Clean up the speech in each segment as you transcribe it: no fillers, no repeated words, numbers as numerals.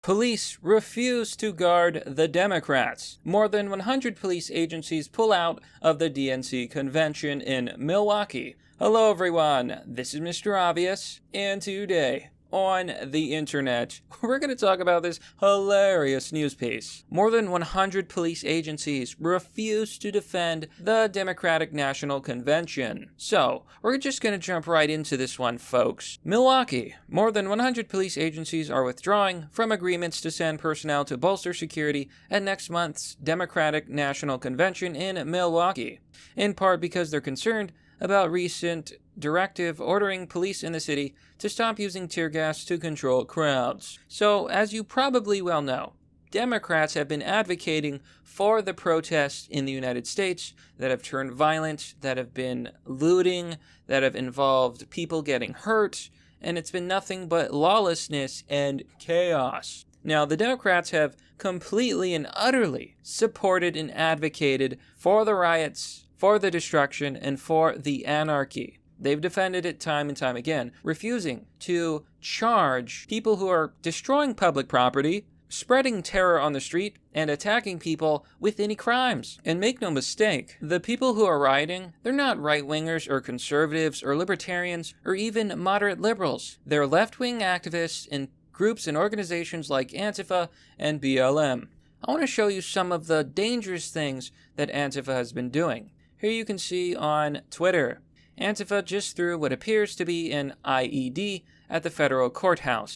Police refuse to guard the Democrats. More than 100 police agencies pull out of the DNC convention in Milwaukee. Hello everyone, this is Mr. Obvious, and today on the internet, we're going to talk about this hilarious news piece. More than 100 police agencies refuse to defend the Democratic National Convention. So, we're just going to jump right into this one, folks. Milwaukee. More than 100 police agencies are withdrawing from agreements to send personnel to bolster security at next month's Democratic National Convention in Milwaukee, in part because they're concerned about recent directive ordering police in the city to stop using tear gas to control crowds. So, as you probably well know, Democrats have been advocating for the protests in the United States that have turned violent, that have been looting, that have involved people getting hurt, and it's been nothing but lawlessness and chaos. Now, the Democrats have completely and utterly supported and advocated for the riots, for the destruction, and for the anarchy. They've defended it time and time again, refusing to charge people who are destroying public property, spreading terror on the street, and attacking people with any crimes. And make no mistake, the people who are rioting, they're not right-wingers or conservatives or libertarians or even moderate liberals. They're left-wing activists in groups and organizations like Antifa and BLM. I want to show you some of the dangerous things that Antifa has been doing. Here you can see on Twitter, Antifa just threw what appears to be an IED at the federal courthouse.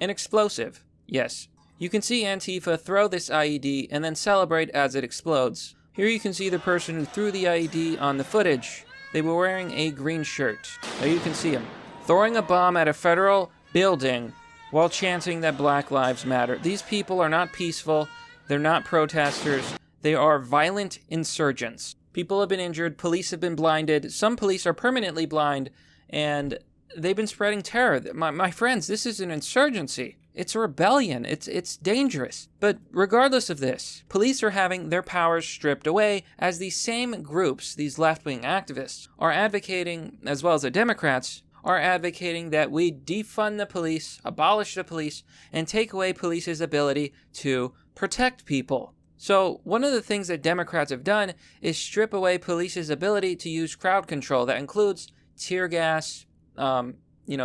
An explosive. Yes, you can see Antifa throw this IED and then celebrate as it explodes. Here you can see the person who threw the IED on the footage. They were wearing a green shirt. There you can see him throwing a bomb at a federal building while chanting that Black Lives Matter. These people are not peaceful. They're not protesters. They are violent insurgents. People have been injured. Police have been blinded. Some police are permanently blind, and they've been spreading terror. My friends, this is an insurgency. It's a rebellion. It's dangerous. But regardless of this, police are having their powers stripped away as these same groups, these left-wing activists, are advocating, as well as the Democrats, are advocating that we defund the police, abolish the police, and take away police's ability to protect people. So one of the things that Democrats have done is strip away police's ability to use crowd control. That includes tear gas, to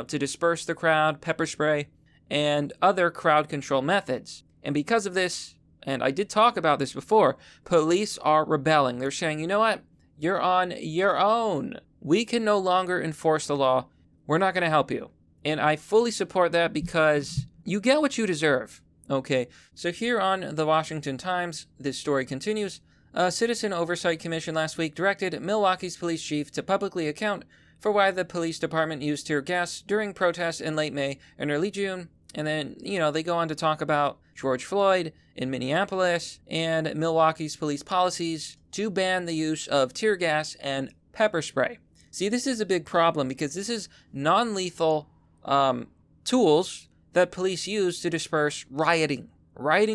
disperse the crowd, pepper spray, and other crowd control methods. And because of this, and I did talk about this before, police are rebelling. They're saying, you know what? You're on your own. We can no longer enforce the law. We're not going to help you. And I fully support that because you get what you deserve. Okay, so here on the Washington Times, this story continues. A Citizen Oversight Commission last week directed Milwaukee's police chief to publicly account for why the police department used tear gas during protests in late May and early June. And then, they go on to talk about George Floyd in Minneapolis and Milwaukee's police policies to ban the use of tear gas and pepper spray. See, this is a big problem because this is non-lethal tools that police use to disperse rioting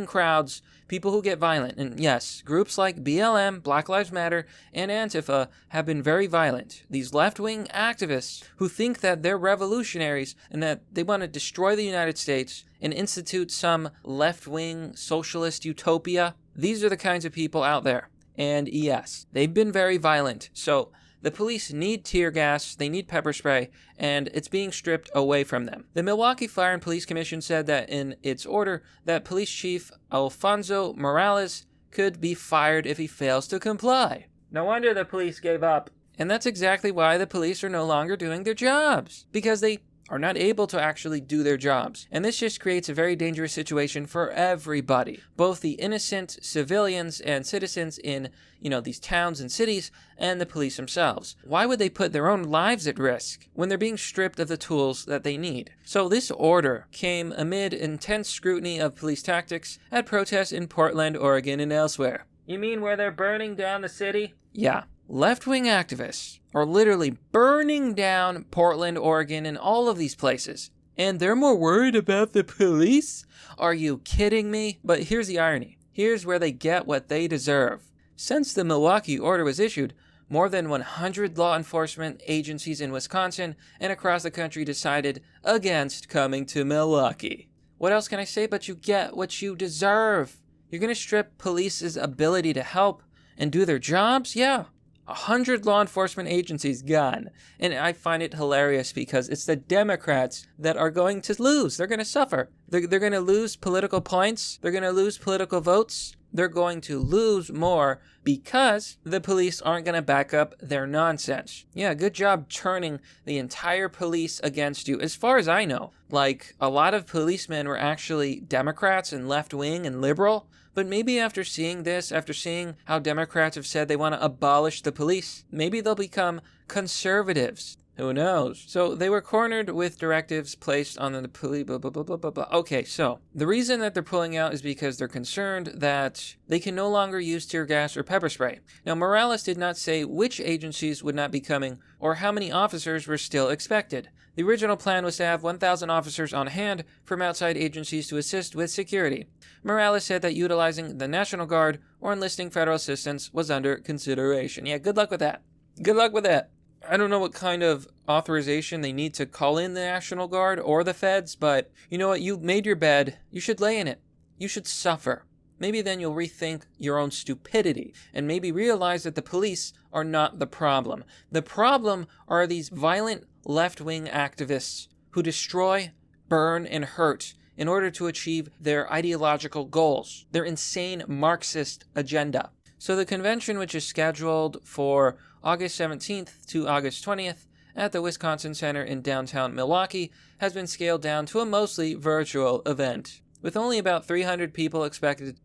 crowds, people who get violent. And yes, groups like BLM, Black Lives Matter, and Antifa have been very violent. These left-wing activists who think that they're revolutionaries and that they want to destroy the United States and institute some left-wing socialist utopia. These are the kinds of people out there. And yes, they've been very violent. So the police need tear gas, they need pepper spray, and it's being stripped away from them. The Milwaukee Fire and Police Commission said that in its order that Police Chief Alfonso Morales could be fired if he fails to comply. No wonder the police gave up. And that's exactly why the police are no longer doing their jobs, because they are not able to actually do their jobs. And this just creates a very dangerous situation for everybody, both the innocent civilians and citizens in, these towns and cities, and the police themselves. Why would they put their own lives at risk when they're being stripped of the tools that they need? So this order came amid intense scrutiny of police tactics at protests in Portland, Oregon, and elsewhere. You mean where they're burning down the city? Yeah. Left-wing activists are literally burning down Portland, Oregon, and all of these places. And they're more worried about the police? Are you kidding me? But here's the irony. Here's where they get what they deserve. Since the Milwaukee order was issued, more than 100 law enforcement agencies in Wisconsin and across the country decided against coming to Milwaukee. What else can I say but you get what you deserve? You're going to strip police's ability to help and do their jobs? Yeah. 100 law enforcement agencies gone. And I find it hilarious because it's the Democrats that are going to lose. They're going to suffer. They're going to lose political points. They're going to lose political votes. They're going to lose more because the police aren't going to back up their nonsense. Yeah, good job turning the entire police against you. As far as I know, like, a lot of policemen were actually Democrats and left-wing and liberal. But maybe after seeing this, after seeing how Democrats have said they want to abolish the police, maybe they'll become conservatives. Who knows? So they were cornered with directives placed on the police, blah, blah, blah, blah, blah, blah. Okay, so the reason that they're pulling out is because they're concerned that they can no longer use tear gas or pepper spray. Now, Morales did not say which agencies would not be coming or how many officers were still expected. The original plan was to have 1,000 officers on hand from outside agencies to assist with security. Morales said that utilizing the National Guard or enlisting federal assistance was under consideration. Yeah, good luck with that. Good luck with that. I don't know what kind of authorization they need to call in the National Guard or the feds, but you know what? You made your bed. You should lay in it. You should suffer. Maybe then you'll rethink your own stupidity and maybe realize that the police are not the problem. The problem are these violent left-wing activists who destroy, burn, and hurt in order to achieve their ideological goals, their insane Marxist agenda. So the convention, which is scheduled for August 17th to August 20th at the Wisconsin Center in downtown Milwaukee, has been scaled down to a mostly virtual event, with only about 300 people expected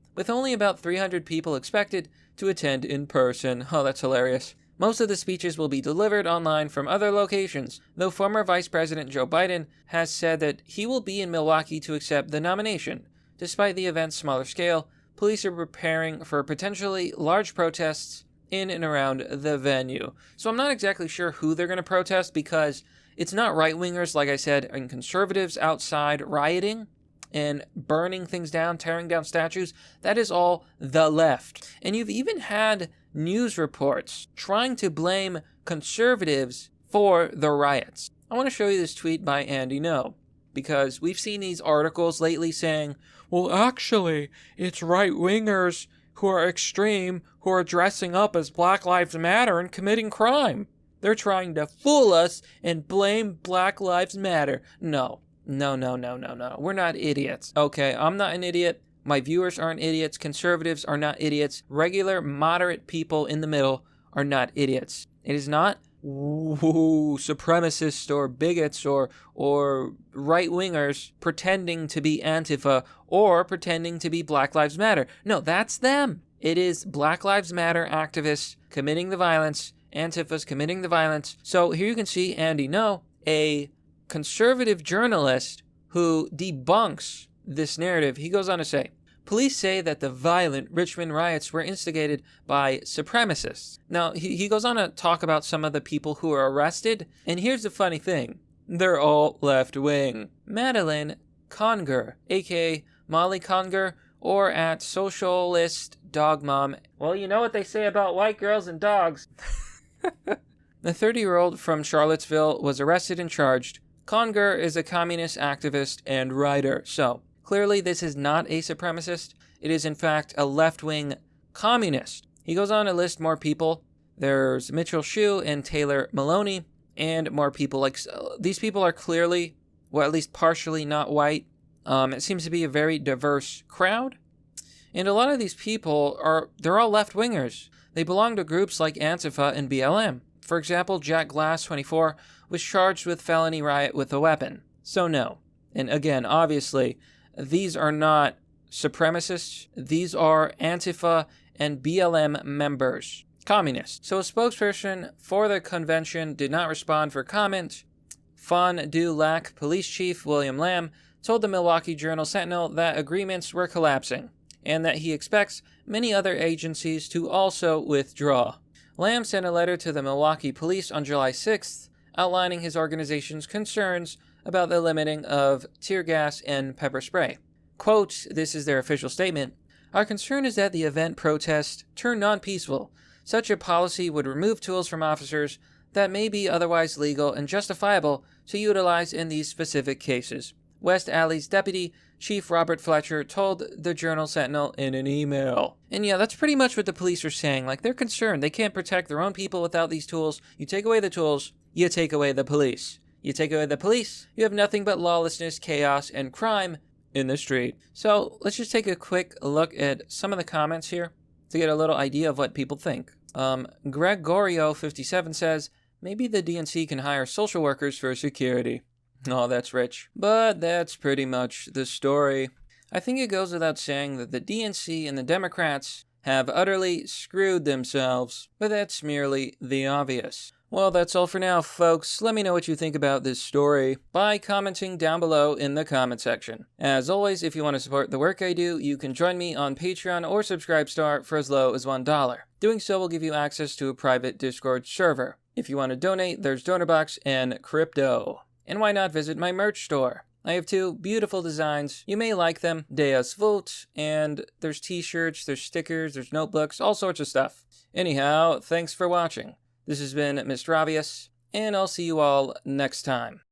to attend in person. Oh, that's hilarious. Most of the speeches will be delivered online from other locations, though former Vice President Joe Biden has said that he will be in Milwaukee to accept the nomination. Despite the event's smaller scale, police are preparing for potentially large protests in and around the venue. So I'm not exactly sure who they're going to protest because it's not right-wingers, like I said, and conservatives outside rioting and burning things down, tearing down statues. That is all the left. And you've even had news reports trying to blame conservatives for the riots. I want to show you this tweet by Andy No, because we've seen these articles lately saying, well, actually, it's right-wingers who are extreme, who are dressing up as Black Lives Matter and committing crime. They're trying to fool us and blame Black Lives Matter. No. We're not idiots. Okay, I'm not an idiot. My viewers aren't idiots. Conservatives are not idiots. Regular, moderate people in the middle are not idiots. It is not supremacists or bigots or right-wingers pretending to be Antifa or pretending to be Black Lives Matter. No, that's them. It is Black Lives Matter activists committing the violence, Antifa's committing the violence. So here you can see Andy No, a conservative journalist who debunks this narrative. He goes on to say, police say that the violent Richmond riots were instigated by supremacists. Now, he goes on to talk about some of the people who were arrested, and here's the funny thing. They're all left-wing. Madeline Conger, a.k.a. Molly Conger, or at Socialist Dog Mom. Well, you know what they say about white girls and dogs. The 30-year-old from Charlottesville was arrested and charged. Conger is a communist activist and writer, so clearly this is not a supremacist. It is in fact a left-wing communist. He goes on to list more people. There's Mitchell Shue and Taylor Maloney, and more people. Like these people are clearly, well, at least partially not white. It seems to be a very diverse crowd. And a lot of these people they're all left-wingers. They belong to groups like Antifa and BLM. For example, Jack Glass, 24, was charged with felony riot with a weapon. So no. And again, obviously, these are not supremacists. These are Antifa and BLM members. Communists. So a spokesperson for the convention did not respond for comment. Fond du Lac Police Chief William Lamb told the Milwaukee Journal-Sentinel that agreements were collapsing and that he expects many other agencies to also withdraw. Lamb sent a letter to the Milwaukee police on July 6th outlining his organization's concerns about the limiting of tear gas and pepper spray. Quote, this is their official statement, "Our concern is that the event protest turned non-peaceful, Such a policy would remove tools from officers that may be otherwise legal and justifiable to utilize in these specific cases. West Alley's Deputy Chief Robert Fletcher told the Journal-Sentinel in an email. And yeah, that's pretty much what the police are saying. Like, they're concerned. They can't protect their own people without these tools. You take away the tools, you take away the police. You take away the police, you have nothing but lawlessness, chaos, and crime in the street. So let's just take a quick look at some of the comments here to get a little idea of what people think. Gregorio57 says, maybe the DNC can hire social workers for security. Oh, that's rich. But that's pretty much the story. I think it goes without saying that the DNC and the Democrats have utterly screwed themselves, but that's merely the obvious. Well, that's all for now, folks. Let me know what you think about this story by commenting down below in the comment section. As always, if you want to support the work I do, you can join me on Patreon or Subscribestar for as low as $1. Doing so will give you access to a private Discord server. If you want to donate, there's DonorBox and crypto. And why not visit my merch store? I have 2 beautiful designs. You may like them. Deus Vult, and there's t-shirts, there's stickers, there's notebooks, all sorts of stuff. Anyhow, thanks for watching. This has been Mr. Obvious, and I'll see you all next time.